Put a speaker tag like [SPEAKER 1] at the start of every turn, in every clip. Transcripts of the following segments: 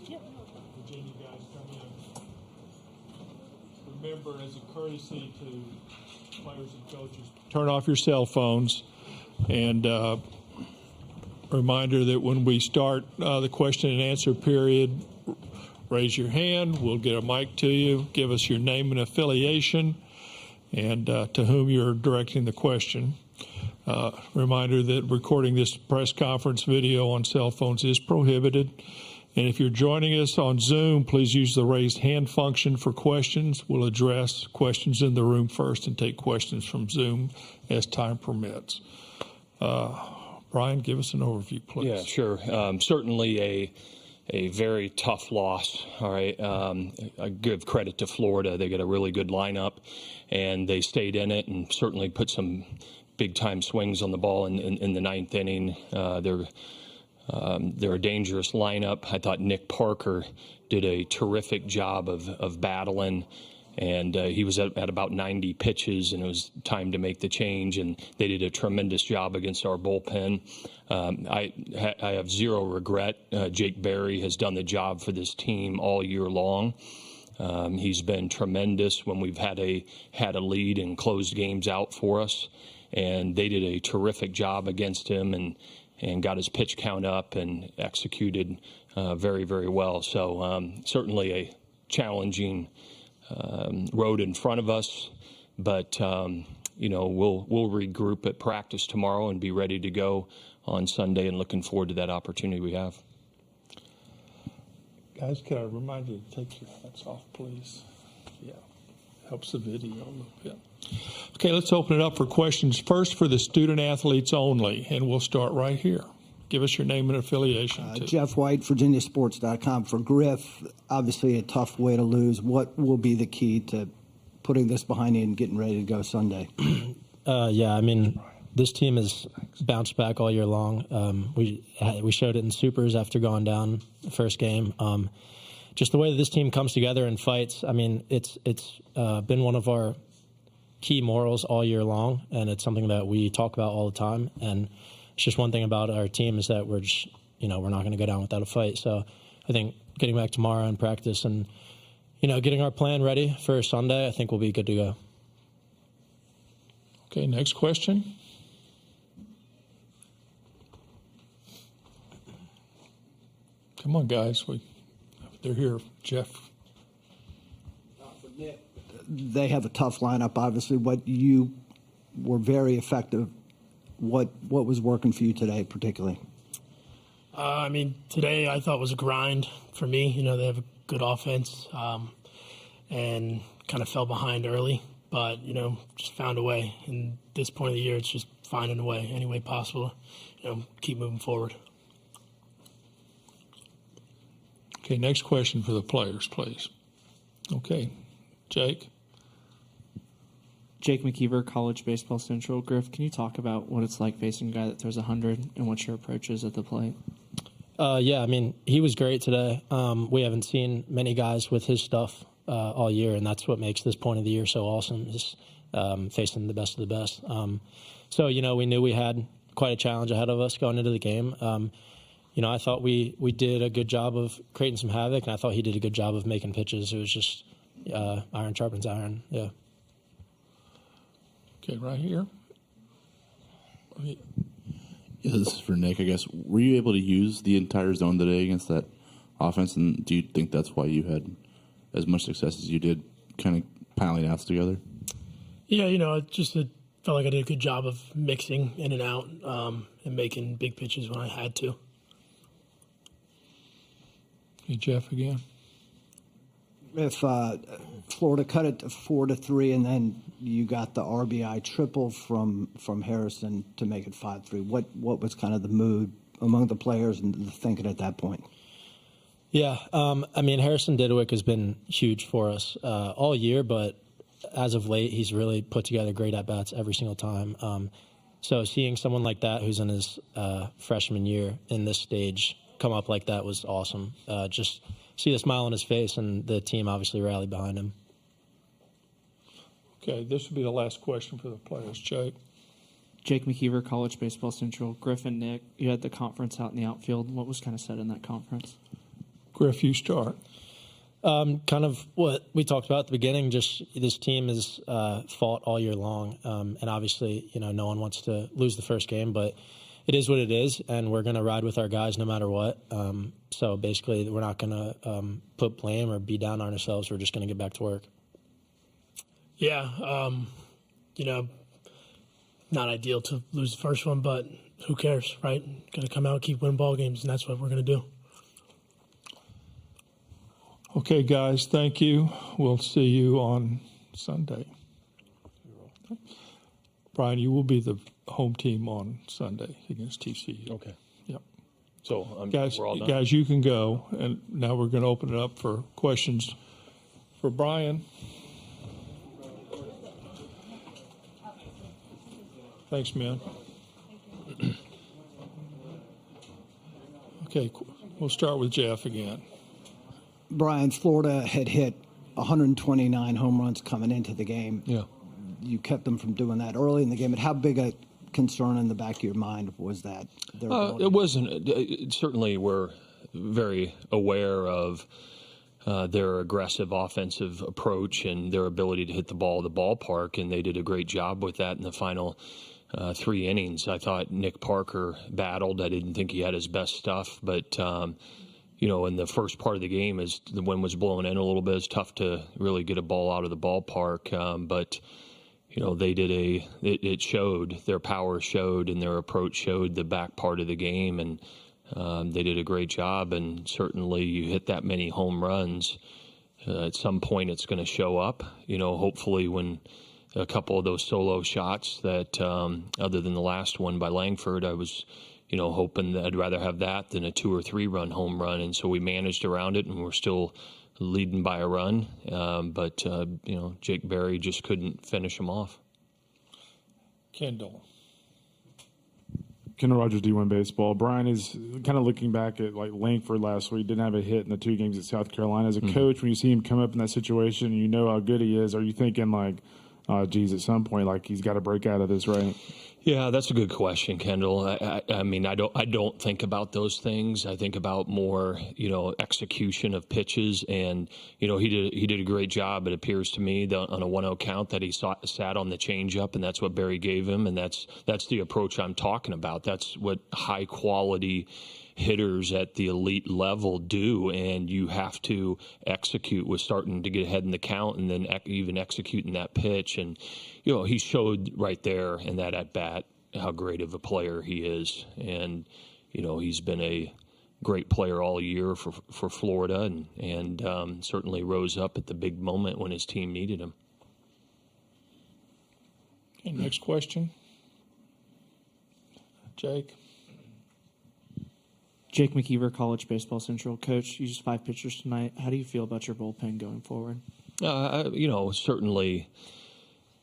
[SPEAKER 1] Virginia guys come in. Remember, as a courtesy to players and coaches, turn off your cell phones. And reminder that when we start the question and answer period, raise your hand. We'll get a mic to you. Give us your name and affiliation and to whom you're directing the question. Reminder that recording this press conference video on cell phones is prohibited. And if you're joining us on Zoom, please use the raised hand function for questions. We'll address questions in the room first and take questions from Zoom as time permits. Brian, give us an overview, please.
[SPEAKER 2] Yeah, sure. Certainly a very tough loss. All right. I give credit to Florida. They got a really good lineup, and they stayed in it and certainly put some big-time swings on the ball in the ninth inning. They're a dangerous lineup. I thought Nick Parker did a terrific job of battling, and he was at about 90 pitches, and it was time to make the change, and they did a tremendous job against our bullpen. I have zero regret. Jake Berry has done the job for this team all year long. He's been tremendous when we've had a lead and closed games out for us, and they did a terrific job against him and got his pitch count up and executed very, very well. So certainly a challenging road in front of us, but we'll regroup at practice tomorrow and be ready to go on Sunday, and looking forward to that opportunity we have.
[SPEAKER 1] Guys, can I remind you to take your hats off, please? Yeah, helps the video a little bit. Okay, let's open it up for questions. First for the student athletes only, and we'll start right here. Give us your name and affiliation.
[SPEAKER 3] Jeff White, VirginiaSports.com. For Griff, obviously a tough way to lose. What will be the key to putting this behind you and getting ready to go Sunday?
[SPEAKER 4] This team has bounced back all year long. We showed it in Supers after going down the first game. Just the way that this team comes together and fights, it's been one of our key morals all year long, and it's something that we talk about all the time. And it's just one thing about our team is that we're just, we're not going to go down without a fight. So I think getting back tomorrow and practice and, getting our plan ready for Sunday, I think we'll be good to go.
[SPEAKER 1] Okay, next question. Come on, guys. They're here. Jeff.
[SPEAKER 3] They have a tough lineup, obviously. What you were very effective. What was working for you today, particularly?
[SPEAKER 5] Today I thought was a grind for me. They have a good offense and kind of fell behind early, but, just found a way. In this point of the year, it's just finding a way, any way possible, keep moving forward.
[SPEAKER 1] Okay, next question for the players, please. Okay, Jake.
[SPEAKER 6] Jake McKeever, College Baseball Central. Griff, can you talk about what it's like facing a guy that throws 100 and what your approach is at the plate?
[SPEAKER 4] He was great today. We haven't seen many guys with his stuff all year, and that's what makes this point of the year so awesome, is facing the best of the best. We knew we had quite a challenge ahead of us going into the game. I thought we did a good job of creating some havoc, and I thought he did a good job of making pitches. It was just iron sharpens iron, yeah.
[SPEAKER 1] Okay, right here.
[SPEAKER 7] Yeah, this is for Nick, I guess. Were you able to use the entire zone today against that offense, and do you think that's why you had as much success as you did kind of piling outs together?
[SPEAKER 5] Yeah, it felt like I did a good job of mixing in and out and making big pitches when I had to.
[SPEAKER 1] Hey, Jeff again.
[SPEAKER 3] If Florida cut it to 4-3, and then you got the RBI triple from Harrison to make it 5-3, what was kind of the mood among the players and the thinking at that point?
[SPEAKER 4] Yeah, Harrison Didowick has been huge for us all year, but as of late, he's really put together great at-bats every single time. So seeing someone like that who's in his freshman year in this stage come up like that was awesome. Just see the smile on his face, and the team obviously rallied behind him.
[SPEAKER 1] Okay, this will be the last question for the players. Jake.
[SPEAKER 6] Jake McKeever, College Baseball Central. Griffin, Nick, you had the conference out in the outfield. What was kind of said in that conference?
[SPEAKER 1] Griff, you start.
[SPEAKER 4] Kind of what we talked about at the beginning. Just this team has fought all year long, and obviously, no one wants to lose the first game, but it is what it is, and we're going to ride with our guys no matter what. So basically, we're not going to put blame or be down on ourselves. We're just going to get back to work.
[SPEAKER 5] Yeah, not ideal to lose the first one, but who cares, right? Got to come out, keep winning ball games, and that's what we're going to do.
[SPEAKER 1] Okay, guys, thank you. We'll see you on Sunday. Brian, you will be the home team on Sunday against TCU.
[SPEAKER 2] Okay.
[SPEAKER 1] Yep.
[SPEAKER 2] So
[SPEAKER 1] Guys,
[SPEAKER 2] we're all done.
[SPEAKER 1] guys, you can go. And now we're going to open it up for questions for Brian. Thanks, man. Okay, we'll start with Jeff again.
[SPEAKER 3] Brian, Florida had hit 129 home runs coming into the game.
[SPEAKER 2] Yeah.
[SPEAKER 3] You kept them from doing that early in the game. But how big a concern in the back of your mind was that?
[SPEAKER 2] It wasn't. Certainly, we're very aware of their aggressive offensive approach and their ability to hit the ball at the ballpark, and they did a great job with that in the final 3 innings. I thought Nick Parker battled. I didn't think he had his best stuff, but in the first part of the game, as the wind was blowing in a little bit, it's tough to really get a ball out of the ballpark. But they did it showed, their power showed, and their approach showed the back part of the game, and they did a great job. And certainly, you hit that many home runs, at some point it's going to show up. Hopefully when a couple of those solo shots that, other than the last one by Langford, I was hoping that I'd rather have that than a 2 or 3 run home run. And so we managed around it, and we're still leading by a run. But Jake Berry just couldn't finish him off.
[SPEAKER 1] Kendall.
[SPEAKER 8] Kendall Rogers, D1 Baseball. Brian is kind of looking back at like Langford last week. Didn't have a hit in the 2 games at South Carolina. As a coach, when you see him come up in that situation, and you know how good he is, are you thinking like, geez, at some point, like he's got to break out of this, right?
[SPEAKER 2] Yeah, that's a good question, Kendall. I mean, I don't think about those things. I think about more, execution of pitches, and he did a great job. It appears to me that on a 1-0 count that he sat on the changeup, and that's what Barry gave him, and that's the approach I'm talking about. That's what high quality hitters at the elite level do, and you have to execute with starting to get ahead in the count and then even executing that pitch. And he showed right there in that at bat how great of a player he is, and he's been a great player all year for Florida, and certainly rose up at the big moment when his team needed him.
[SPEAKER 1] Okay, next question. Jake.
[SPEAKER 6] Jake McKeever, College Baseball Central. Coach, you used 5 pitchers tonight. How do you feel about your bullpen going forward?
[SPEAKER 2] Certainly,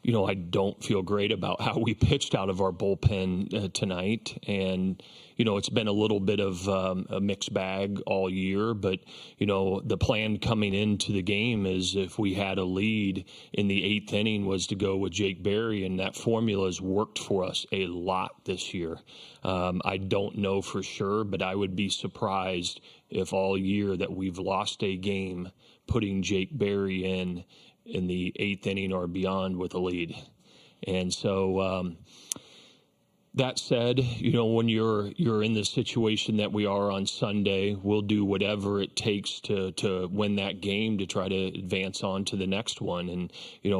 [SPEAKER 2] I don't feel great about how we pitched out of our bullpen tonight. And, it's been a little bit of a mixed bag all year. But, the plan coming into the game is if we had a lead in the 8th inning was to go with Jake Berry. And that formula has worked for us a lot this year. I don't know for sure, but I would be surprised if all year that we've lost a game putting Jake Berry in the 8th inning or beyond with a lead. And so that said, when you're in the situation that we are on Sunday, we'll do whatever it takes to win that game to try to advance on to the next one. And,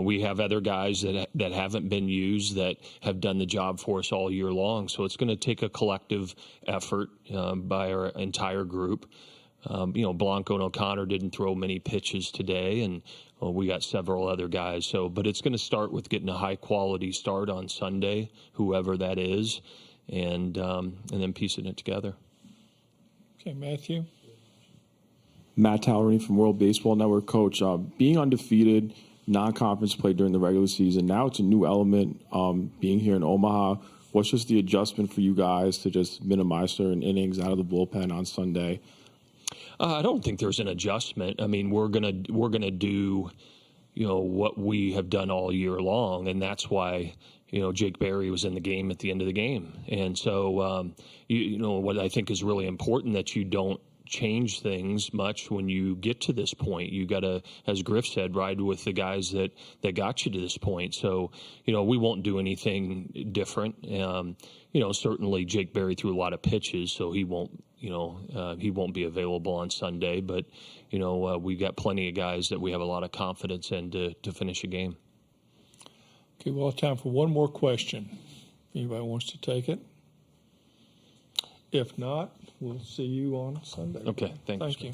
[SPEAKER 2] we have other guys that haven't been used that have done the job for us all year long. So it's going to take a collective effort by our entire group. Blanco and O'Connor didn't throw many pitches today, and we got several other guys. But it's going to start with getting a high quality start on Sunday, whoever that is, and then piecing it together.
[SPEAKER 1] Okay, Matthew.
[SPEAKER 9] Matt Tallery from World Baseball Network. Coach, being undefeated, non-conference play during the regular season, now it's a new element being here in Omaha. What's just the adjustment for you guys to just minimize certain innings out of the bullpen on Sunday?
[SPEAKER 2] I don't think there's an adjustment. I mean, we're gonna do, what we have done all year long, and that's why, Jake Berry was in the game at the end of the game. And so, what I think is really important that you don't change things much when you get to this point. You got to, as Griff said, ride with the guys that got you to this point. So, we won't do anything different. Certainly Jake Berry threw a lot of pitches, so he won't be available on Sunday. But, we've got plenty of guys that we have a lot of confidence in to finish a game.
[SPEAKER 1] Okay, we'll have time for one more question. Anybody wants to take it? If not, we'll see you on Sunday.
[SPEAKER 2] Okay, thanks.
[SPEAKER 1] Thank you.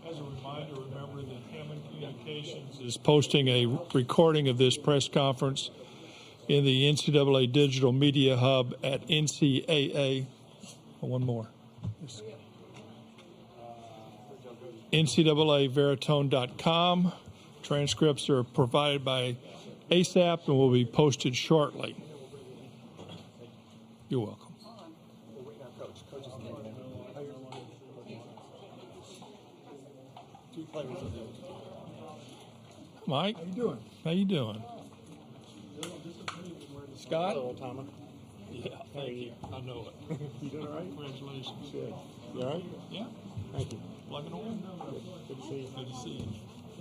[SPEAKER 1] As a reminder, remember that Hammond Communications is posting a recording of this press conference in the NCAA Digital Media Hub at NCAA. One more. NCAAveritone.com. Transcripts are provided by ASAP and will be posted shortly. You're welcome. Mike, how you doing? How you doing? Scott?
[SPEAKER 10] Hello, Thomas.
[SPEAKER 1] Yeah, thank you. I know it.
[SPEAKER 10] You doing all right?
[SPEAKER 1] Congratulations.
[SPEAKER 10] Good. You all right?
[SPEAKER 1] Yeah.
[SPEAKER 10] Thank you.
[SPEAKER 1] Plugging away.
[SPEAKER 10] Good to see you.
[SPEAKER 1] Good to see you.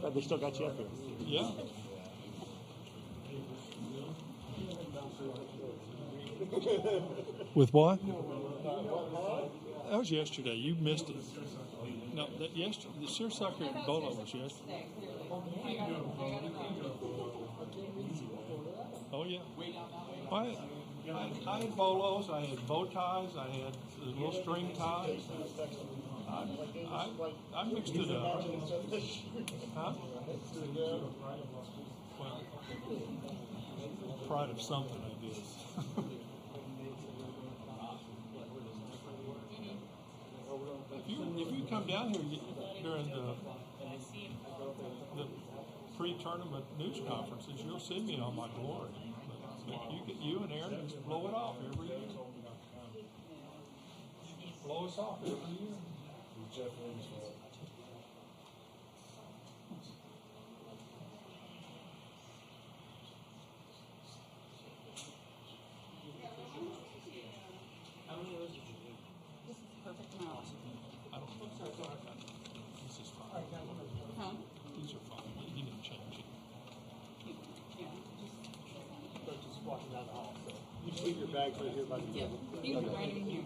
[SPEAKER 10] Glad they still got you up here.
[SPEAKER 1] Yeah. With what? That was yesterday. You missed it. No, that yesterday. The Searsucker and Bolo was yesterday. Oh yeah. I had bolos. I had bow ties. I had little string ties. I mixed it up. Huh? Well, pride of something, I guess. If you come down here during the pre-tournament news conferences, you'll see me on my glory. You and Aaron just blow it off every year. Blow us off every year.
[SPEAKER 11] Perfect amount.
[SPEAKER 1] I don't think so. This is fine.
[SPEAKER 11] Huh?
[SPEAKER 1] These are fine. You didn't change it.
[SPEAKER 11] Yeah.
[SPEAKER 10] Just walking down the hall. So you just leave your bags right here by the
[SPEAKER 11] Yeah. You can go right in here.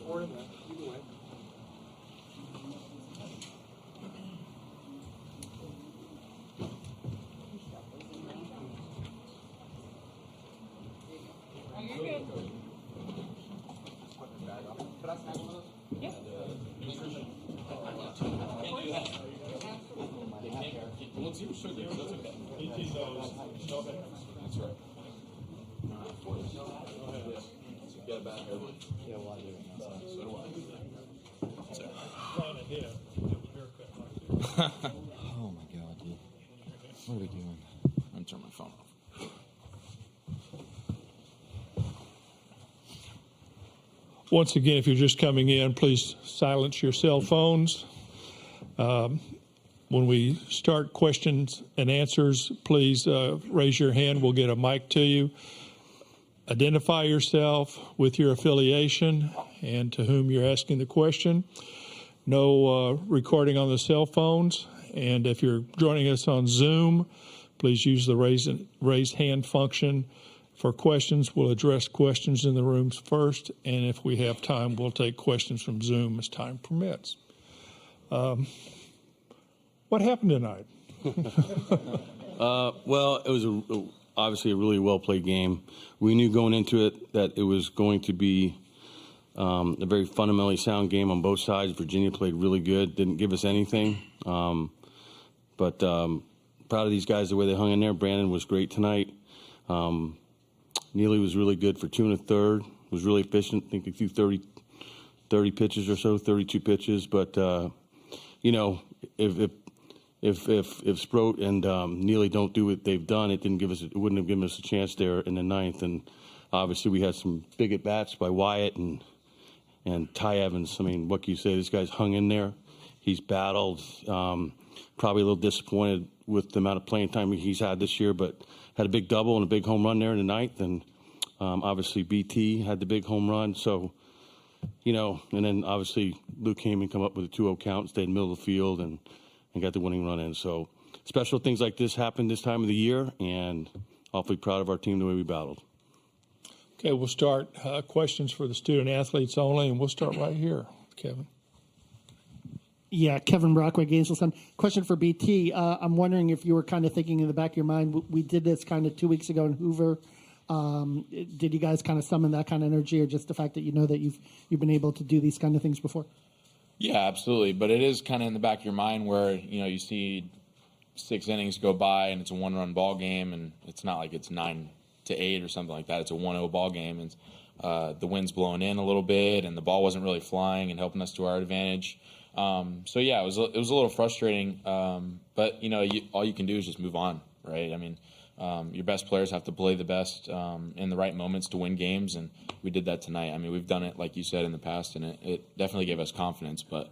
[SPEAKER 10] Or in there. Either way.
[SPEAKER 11] You're good. Yeah.
[SPEAKER 12] What's your sugar? That's okay. That's right. Get it back.
[SPEAKER 10] Yeah, well, I do.
[SPEAKER 12] So do I.
[SPEAKER 1] Plan ahead. We'll have a haircut like this.
[SPEAKER 12] Oh my God, dude. What are we doing? I'm gonna turn my phone off.
[SPEAKER 1] Once again, if you're just coming in, please silence your cell phones. When we start questions and answers, please raise your hand. We'll get a mic to you. Identify yourself with your affiliation and to whom you're asking the question. No recording on the cell phones. And if you're joining us on Zoom, please use the raise hand function for questions. We'll address questions in the rooms first, and if we have time, we'll take questions from Zoom as time permits. What happened tonight?
[SPEAKER 13] Well, it was obviously a really well-played game. We knew going into it that it was going to be A very fundamentally sound game on both sides. Virginia played really good, didn't give us anything. But proud of these guys, the way they hung in there. Brandon was great tonight. Neely was really good for 2 1/3, was really efficient. I think he threw 30 pitches or so, 32 pitches. But, you know, if Sproat and Neely don't do what they've done, it wouldn't have given us a chance there in the 9th. And obviously we had some big at-bats by Wyatt and Ty Evans. I mean, what can you say? This guy's hung in there. He's battled. Probably a little disappointed with the amount of playing time he's had this year, but had a big double and a big home run there in the 9th. And obviously BT had the big home run. So, you know, and then obviously Luke came and come up with a 2-0 count, stayed in the middle of the field and got the winning run in. So special things like this happen this time of the year, and awfully proud of our team the way we battled.
[SPEAKER 1] Okay, we'll start questions for the student athletes only, and we'll start right here, Kevin.
[SPEAKER 10] Yeah, Kevin Brockway, Gainesville Sun. Question for BT. I'm wondering if you were kind of thinking in the back of your mind, we did this kind of 2 weeks ago in Hoover. Did you guys kind of summon that kind of energy, or just the fact that you know that you've been able to do these kind of things before?
[SPEAKER 12] Yeah, absolutely. But it is kind of in the back of your mind where, you know, you see 6 innings go by and it's a 1-run ball game, and it's not like it's 9-8 or something like that. It's a 1-0 ball game, and the wind's blowing in a little bit, and the ball wasn't really flying and helping us to our advantage. So yeah, it was a little frustrating. But you know, all you can do is just move on, right? I mean, your best players have to play the best in the right moments to win games, and we did that tonight. I mean, we've done it like you said in the past, and it definitely gave us confidence. But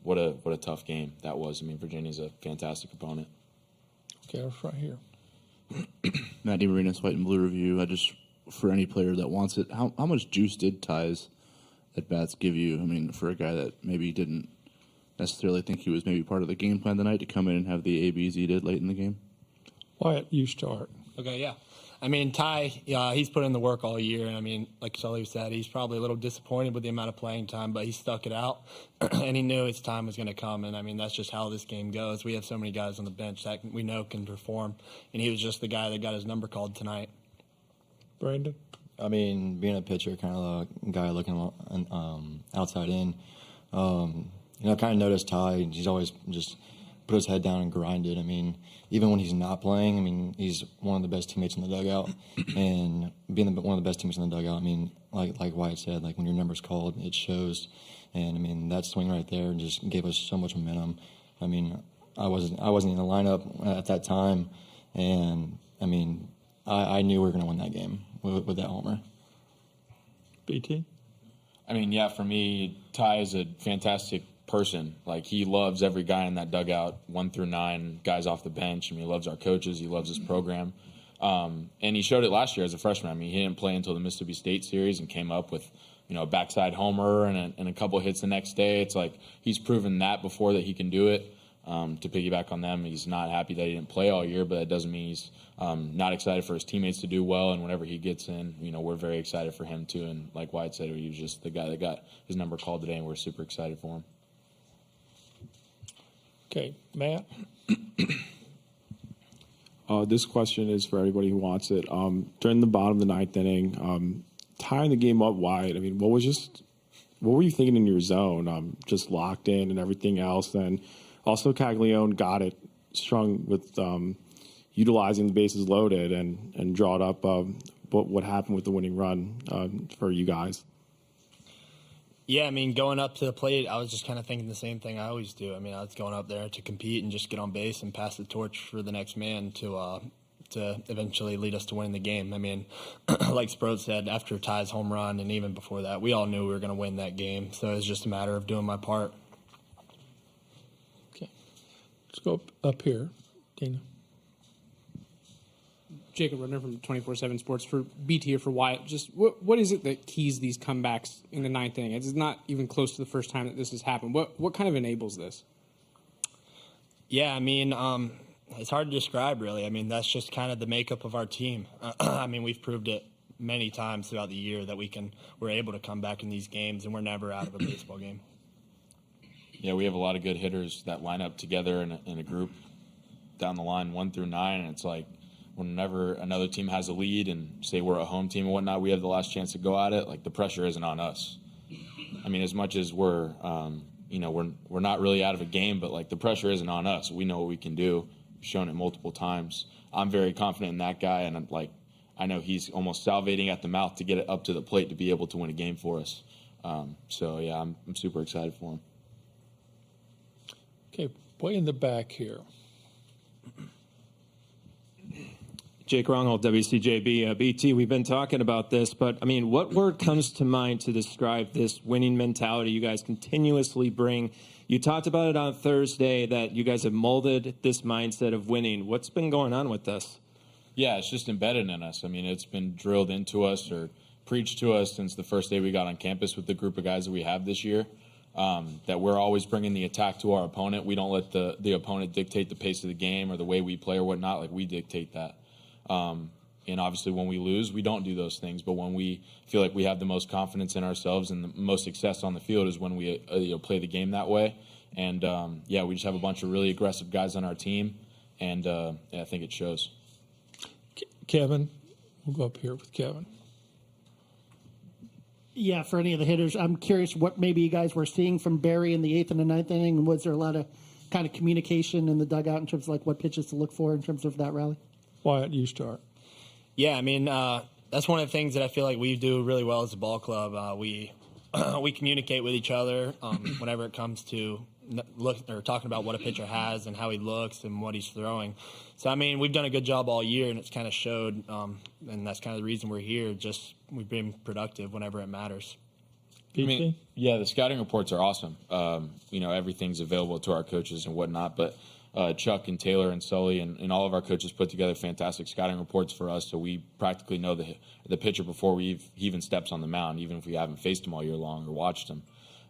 [SPEAKER 12] what a tough game that was. I mean, Virginia's a fantastic opponent.
[SPEAKER 1] Okay, that's right here.
[SPEAKER 7] Matt DeMarinis, White and Blue Review. For any player that wants it, how much juice did Ty's at bats give you? I mean, for a guy that maybe didn't necessarily think he was maybe part of the game plan tonight, to come in and have the ABs he did late in the game?
[SPEAKER 1] Wyatt, you start.
[SPEAKER 14] Okay, yeah. I mean, Ty, he's put in the work all year, and I mean, like Sully said, he's probably a little disappointed with the amount of playing time, but he stuck it out, and he knew his time was going to come, and I mean, that's just how this game goes. We have so many guys on the bench that we know can perform, and he was just the guy that got his number called tonight.
[SPEAKER 1] Brandon?
[SPEAKER 15] I mean, being a pitcher, kind of a guy looking outside in, you know, I kind of noticed Ty, he's always just put his head down and grinded. I mean, even when he's not playing, I mean, he's one of the best teammates in the dugout. And being one of the best teammates in the dugout, I mean, like Wyatt said, like when your number's called, it shows. And, I mean, that swing right there just gave us so much momentum. I mean, I wasn't in the lineup at that time. And, I mean, I knew we were going to win that game with that homer.
[SPEAKER 1] BT?
[SPEAKER 12] I mean, yeah, for me, Ty is a fantastic person. Like, he loves every guy in that dugout, 1 through 9, guys off the bench. I mean, he loves our coaches. He loves his program. And he showed it last year as a freshman. I mean, he didn't play until the Mississippi State series and came up with, you know, a backside homer and a couple hits the next day. It's like he's proven that before that he can do it. To piggyback on them, he's not happy that he didn't play all year, but that doesn't mean he's not excited for his teammates to do well. And whenever he gets in, you know, we're very excited for him too. And like Wyatt said, he was just the guy that got his number called today, and we're super excited for him.
[SPEAKER 1] Okay, Matt?
[SPEAKER 9] This question is for everybody who wants it. During the bottom of the 9th inning, tying the game up wide, I mean, what were you thinking in your zone? Just locked in and everything else. Then also Caglione got it strung with utilizing the bases loaded and drawed up what happened with the winning run for you guys.
[SPEAKER 14] Yeah, I mean, going up to the plate, I was just kind of thinking the same thing I always do. I mean, I was going up there to compete and just get on base and pass the torch for the next man to eventually lead us to winning the game. I mean, like Sproat said, after Ty's home run and even before that, we all knew we were going to win that game. So it was just a matter of doing my part.
[SPEAKER 1] Okay. Let's go up here. Dana.
[SPEAKER 16] Jacob Rudner from 24/7 Sports for BT or for Wyatt. Just what is it that keys these comebacks in the 9th inning? It's not even close to the first time that this has happened. What kind of enables this?
[SPEAKER 14] Yeah, I mean, it's hard to describe, really. I mean, that's just kind of the makeup of our team. I mean, we've proved it many times throughout the year that we're able to come back in these games, and we're never out of a baseball game.
[SPEAKER 12] Yeah, we have a lot of good hitters that line up together in a group down the line 1 through 9, and it's like whenever another team has a lead and say we're a home team and whatnot, we have the last chance to go at it, like the pressure isn't on us. I mean, as much as we're not really out of a game, but like the pressure isn't on us. We know what we can do. We've shown it multiple times. I'm very confident in that guy, and I know he's almost salivating at the mouth to get it up to the plate to be able to win a game for us. So yeah, I'm super excited for him.
[SPEAKER 1] Okay, way in the back here.
[SPEAKER 17] Jake Rongholt, WCJB. BT, we've been talking about this, but, I mean, what word comes to mind to describe this winning mentality you guys continuously bring? You talked about it on Thursday, that you guys have molded this mindset of winning. What's been going on with this?
[SPEAKER 12] Yeah, it's just embedded in us. I mean, it's been drilled into us or preached to us since the first day we got on campus with the group of guys that we have this year, that we're always bringing the attack to our opponent. We don't let the opponent dictate the pace of the game or the way we play or whatnot. Like, we dictate that. And obviously when we lose, we don't do those things. But when we feel like we have the most confidence in ourselves and the most success on the field is when we play the game that way. And, we just have a bunch of really aggressive guys on our team. And I think it shows.
[SPEAKER 1] Kevin, we'll go up here with Kevin.
[SPEAKER 10] Yeah, for any of the hitters, I'm curious what maybe you guys were seeing from Barry in the 8th and the 9th inning. Was there a lot of kind of communication in the dugout in terms of like what pitches to look for in terms of that rally?
[SPEAKER 1] Wyatt, you start.
[SPEAKER 14] Yeah, I mean, that's one of the things that I feel like we do really well as a ball club. We communicate with each other whenever it comes to talking about what a pitcher has and how he looks and what he's throwing. So, I mean, we've done a good job all year, and it's kind of showed, and that's kind of the reason we're here. Just we've been productive whenever it matters.
[SPEAKER 12] I mean, yeah, the scouting reports are awesome. Everything's available to our coaches and whatnot, but Chuck and Taylor and Sully and all of our coaches put together fantastic scouting reports for us, so we practically know the pitcher before he even steps on the mound, even if we haven't faced him all year long or watched him.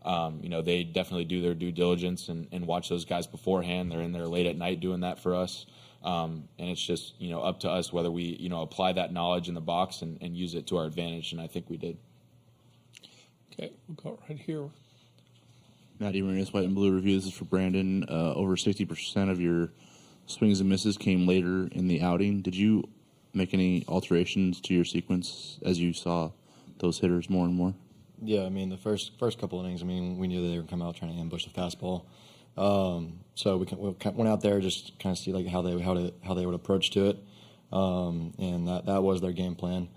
[SPEAKER 12] They definitely do their due diligence and watch those guys beforehand. They're in there late at night doing that for us. And it's just, up to us whether we, apply that knowledge in the box and use it to our advantage, and I think we did.
[SPEAKER 1] Okay, we'll go right here.
[SPEAKER 7] Matty Marinas, White and Blue Review. This is for Brandon. Over 60% of your swings and misses came later in the outing. Did you make any alterations to your sequence as you saw those hitters more and more?
[SPEAKER 15] Yeah, I mean, the first couple innings, I mean, we knew that they were coming out trying to ambush the fastball. So we went out there just kind of see like how they would approach to it, and that was their game plan.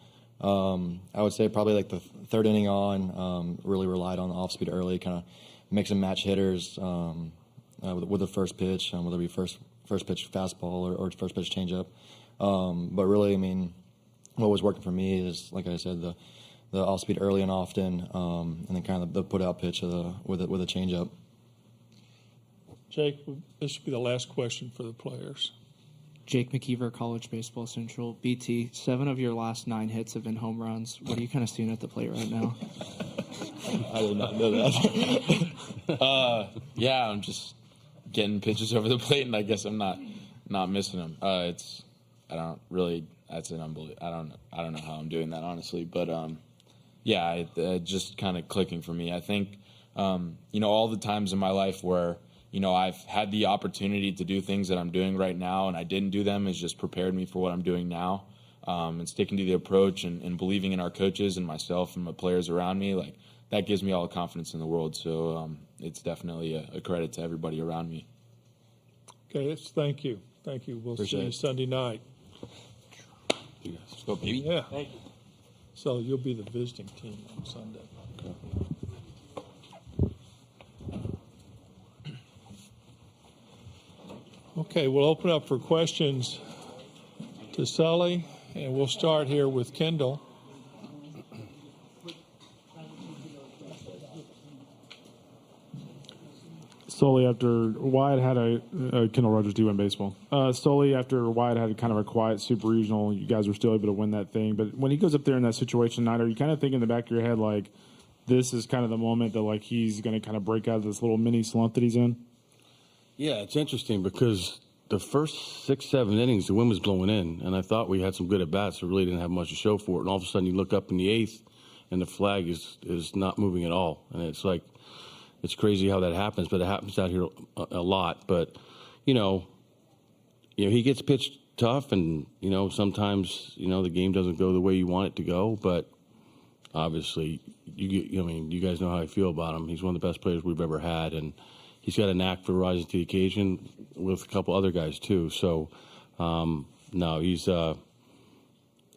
[SPEAKER 15] I would say probably like the third inning on, really relied on the off speed early, kind of mix and match hitters with the first pitch, whether it be first pitch fastball or first pitch changeup. But really, I mean, what was working for me is, like I said, the off speed early and often, and then kind of the put out pitch with a changeup.
[SPEAKER 1] Jake, this should be the last question for the players.
[SPEAKER 6] Jake McKeever, College Baseball Central. BT, 7 of your last 9 hits have been home runs. What are you kind of seeing at the plate right now?
[SPEAKER 12] I did not know that. I'm just getting pitches over the plate, and I guess I'm not missing them. That's an unbelievable. I don't know how I'm doing that, honestly, but just kind of clicking for me. I think all the times in my life where I've had the opportunity to do things that I'm doing right now and I didn't do them has just prepared me for what I'm doing now. And sticking to the approach and believing in our coaches and myself and my players around me, like that gives me all the confidence in the world. So it's definitely a credit to everybody around me.
[SPEAKER 1] Okay, thank you. Thank you. We'll see you Sunday night.
[SPEAKER 12] Let's go, baby.
[SPEAKER 1] Yeah.
[SPEAKER 12] Thank you.
[SPEAKER 1] So you'll be the visiting team on Sunday. Okay. Okay, we'll open up for questions to Sully, and we'll start here with Kendall.
[SPEAKER 8] Solely after Wyatt had Kendall Rogers do win baseball. Solely after Wyatt had kind of a quiet super regional, you guys were still able to win that thing. But when he goes up there in that situation tonight, are you kind of thinking in the back of your head like this is kind of the moment that like he's going to kind of break out of this little mini slump that he's in?
[SPEAKER 13] Yeah, it's interesting because the first 6-7 innings, the wind was blowing in, and I thought we had some good at-bats, so really didn't have much to show for it. And all of a sudden you look up in the 8th, and the flag is not moving at all. And it's like, it's crazy how that happens, but it happens out here a lot. But, he gets pitched tough, and, sometimes, the game doesn't go the way you want it to go. But obviously, you guys know how I feel about him. He's one of the best players we've ever had, and he's got a knack for rising to the occasion with a couple other guys too. So, no, he's.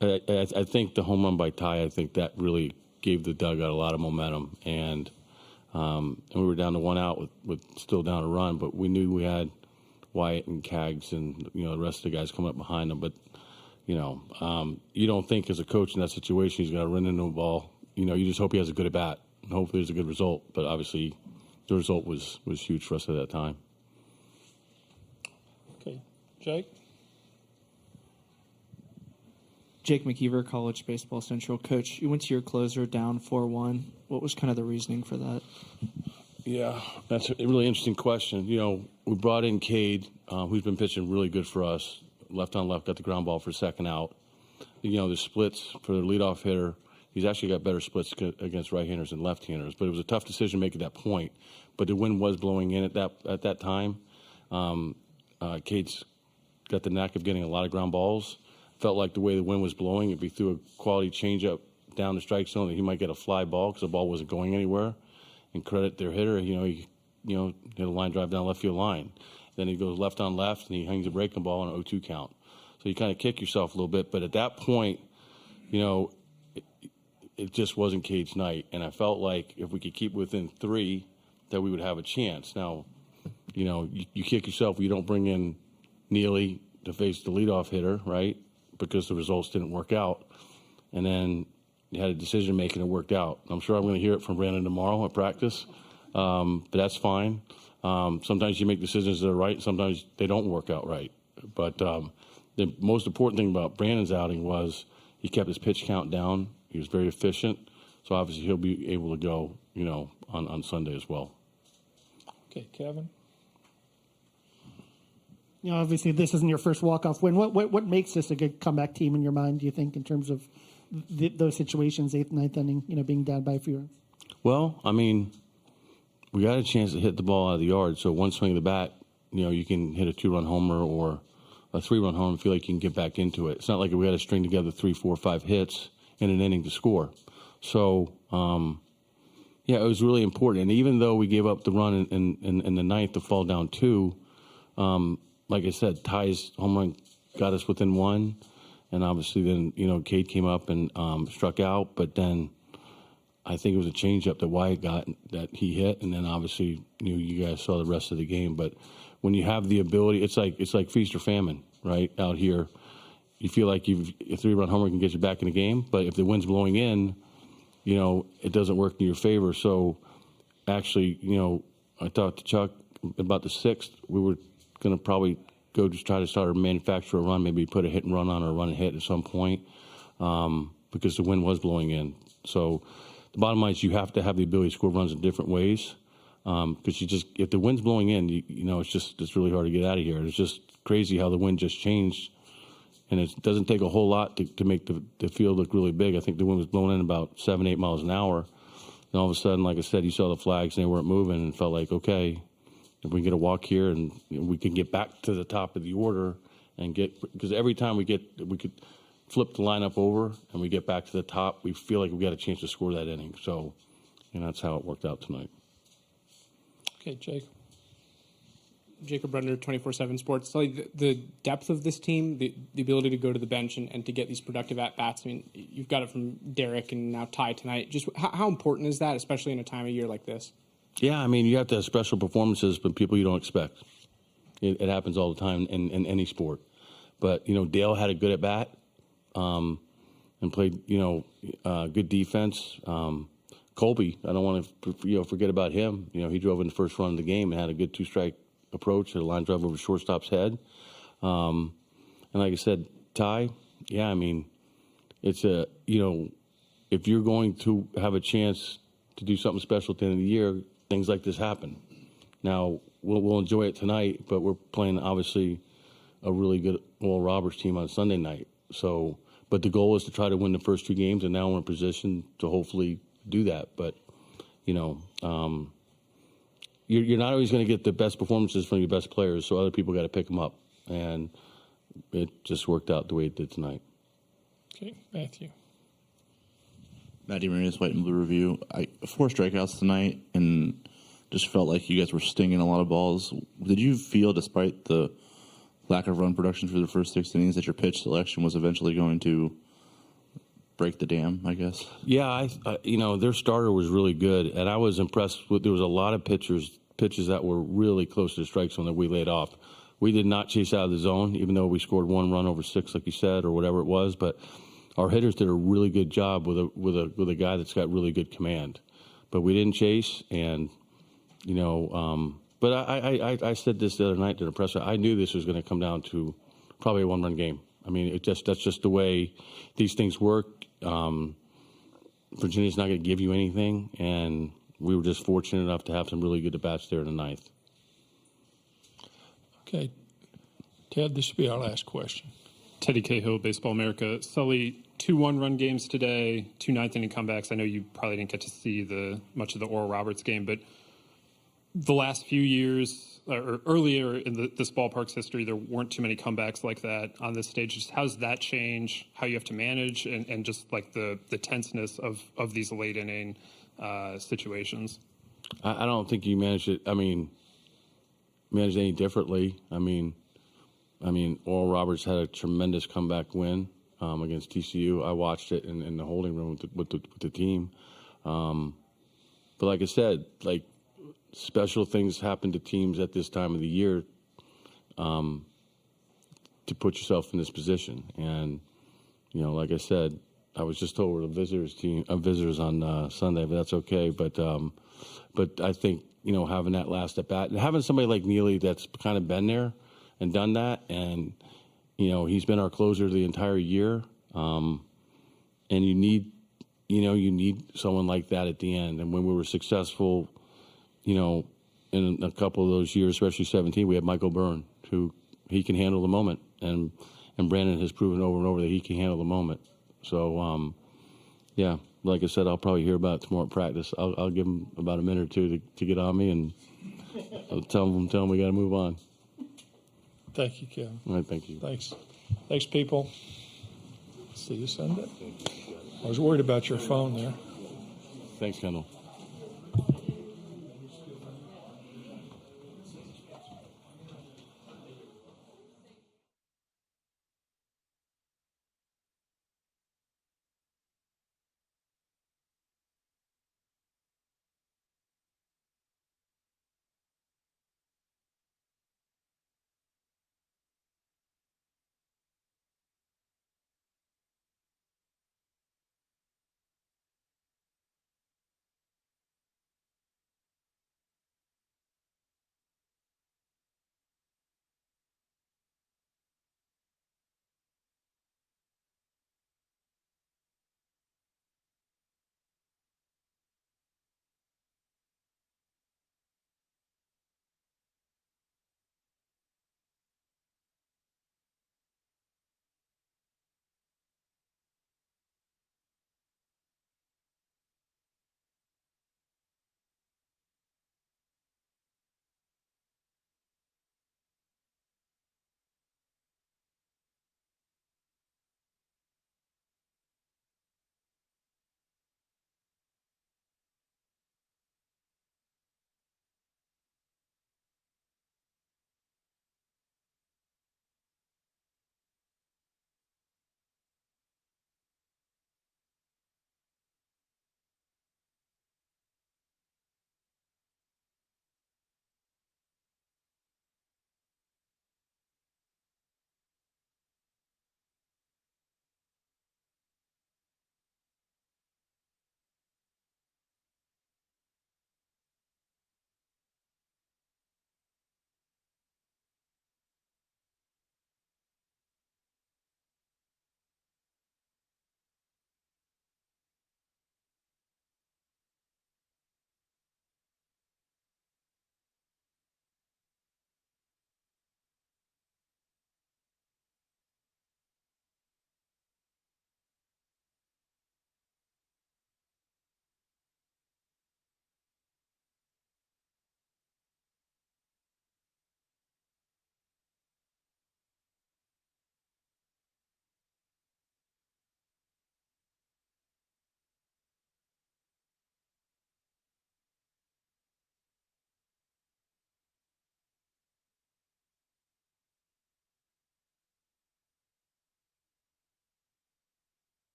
[SPEAKER 13] I think the home run by Ty, I think that really gave the dugout a lot of momentum, and we were down to one out with still down a run, but we knew we had Wyatt and Cags and the rest of the guys coming up behind them. But you don't think as a coach in that situation he's going to run into a ball. You just hope he has a good at bat, and hopefully there's a good result. But obviously, the result was huge for us at that time.
[SPEAKER 1] Okay, Jake.
[SPEAKER 6] Jake McKeever, College Baseball Central. Coach, you went to your closer down 4-1. What was kind of the reasoning for that?
[SPEAKER 13] Yeah, that's a really interesting question. We brought in Cade, who's been pitching really good for us. Left on left, got the ground ball for second out. The splits for the leadoff hitter, he's actually got better splits against right-handers than left-handers. But it was a tough decision to make at that point. But the wind was blowing in at that time. Cade's got the knack of getting a lot of ground balls. Felt like the way the wind was blowing, if he threw a quality changeup down the strike zone, that he might get a fly ball because the ball wasn't going anywhere. And credit their hitter, he hit a line drive down left field line. Then he goes left on left and he hangs a breaking ball on an 0-2 count. So you kind of kick yourself a little bit. But at that point, it just wasn't Cade's night. And I felt like if we could keep within 3, that we would have a chance. Now, you kick yourself if you don't bring in Neely to face the leadoff hitter, right? Because the results didn't work out. And then you had a decision making that worked out. I'm sure I'm going to hear it from Brandon tomorrow at practice, but that's fine. Sometimes you make decisions that are right, sometimes they don't work out right. But the most important thing about Brandon's outing was he kept his pitch count down. He was very efficient. So obviously he'll be able to go, on Sunday as well.
[SPEAKER 1] Okay, Kevin.
[SPEAKER 10] Obviously this isn't your first walk-off win. What makes this a good comeback team in your mind, do you think, in terms of those situations, 8th, 9th inning, being down by a few runs?
[SPEAKER 13] Well, we got a chance to hit the ball out of the yard. So one swing of the bat, you can hit a 2-run homer or a 3-run homer and feel like you can get back into it. It's not like we had to string together 3, 4, 5 hits in an inning to score. So, it was really important. And even though we gave up the run in the 9th to fall down 2, like I said, Ty's home run got us within 1. And obviously then, Cade came up and struck out. But then I think it was a changeup that Wyatt got that he hit. And then obviously, you guys saw the rest of the game. But when you have the ability, it's like feast or famine, right, out here. You feel like a 3-run homer can get you back in the game. But if the wind's blowing in, it doesn't work in your favor. So actually, I talked to Chuck about the 6th. We were going to probably go just try to start a manufacture a run, maybe put a hit and run on or a run and hit at some point because the wind was blowing in. So the bottom line is you have to have the ability to score runs in different ways because if the wind's blowing in, it's really hard to get out of here. It's just crazy how the wind just changed, and it doesn't take a whole lot to make the field look really big. I think the wind was blowing in about 7-8 miles an hour, and all of a sudden, like I said, you saw the flags and they weren't moving, and felt like, okay, if we can get a walk here and we can get back to the top of the order and because every time we could flip the lineup over and we get back to the top, we feel like we got a chance to score that inning. So, that's how it worked out tonight.
[SPEAKER 1] Okay, Jake.
[SPEAKER 16] Jacob Brender, 24/7 Sports. So the depth of this team, the ability to go to the bench and to get these productive at-bats, you've got it from Derek and now Ty tonight. Just how important is that, especially in a time of year like this?
[SPEAKER 13] Yeah, you have to have special performances from people you don't expect. It happens all the time in any sport. But, Dale had a good at-bat and played, good defense. Colby, I don't want to forget about him. He drove in the first run of the game and had a good 2-strike approach, had a line drive over shortstop's head. And like I said, Ty, it's if you're going to have a chance to do something special at the end of the year, things like this happen. Now, we'll enjoy it tonight, but we're playing, obviously, a really good Oral Roberts team on Sunday night. So, but the goal is to try to win the first 2 games, and now we're in position to hopefully do that. But, you're not always going to get the best performances from your best players, so other people got to pick them up. And it just worked out the way it did tonight.
[SPEAKER 1] Okay, Matthew.
[SPEAKER 7] Matt DeMarinis, White and Blue Review. 4 strikeouts tonight, and just felt like you guys were stinging a lot of balls. Did you feel, despite the lack of run production through the first 6 innings, that your pitch selection was eventually going to break the dam, I guess?
[SPEAKER 13] Yeah, their starter was really good, and I was impressed with. There was a lot of pitches that were really close to the strike zone that we laid off. We did not chase out of the zone, even though we scored 1 run over 6, like you said, or whatever it was. But our hitters did a really good job with a guy that's got really good command. But we didn't chase, and But I said this the other night to the presser. I knew this was going to come down to probably a 1-run game. I mean, that's just the way these things work. Virginia's not going to give you anything, and we were just fortunate enough to have some really good at-bats there in the 9th.
[SPEAKER 1] Okay. Ted, this will be our last question.
[SPEAKER 18] Teddy Cahill, Baseball America. Sully, 2 1-run games today, 2 ninth-inning comebacks. I know you probably didn't get to see much of the Oral Roberts game, but the last few years, or earlier in this ballpark's history, there weren't too many comebacks like that on this stage. Just how does that change how you have to manage and just like the tenseness of these late-inning situations?
[SPEAKER 13] I don't think you manage it. Manage any differently. I mean, Oral Roberts had a tremendous comeback win against TCU. I watched it in the holding room with the team. But like I said, special things happen to teams at this time of the year to put yourself in this position. And like I said, I was just told we're the visitors on Sunday, but that's okay. But I think having that last at bat and having somebody like Neely that's kind of been there and done that, and he's been our closer the entire year, and you need someone like that at the end. And when we were successful, in a couple of those years, especially 17, we had Michael Byrne, who he can handle the moment, and Brandon has proven over and over that he can handle the moment. So yeah, like I said, I'll probably hear about it tomorrow at practice. I'll give him about a minute or two to get on me, and I'll tell him we got to move on.
[SPEAKER 1] Thank you, Kevin.
[SPEAKER 13] All right, thank you.
[SPEAKER 1] Thanks, people. See you Sunday. I was worried about your phone there.
[SPEAKER 13] Thanks, Kendall.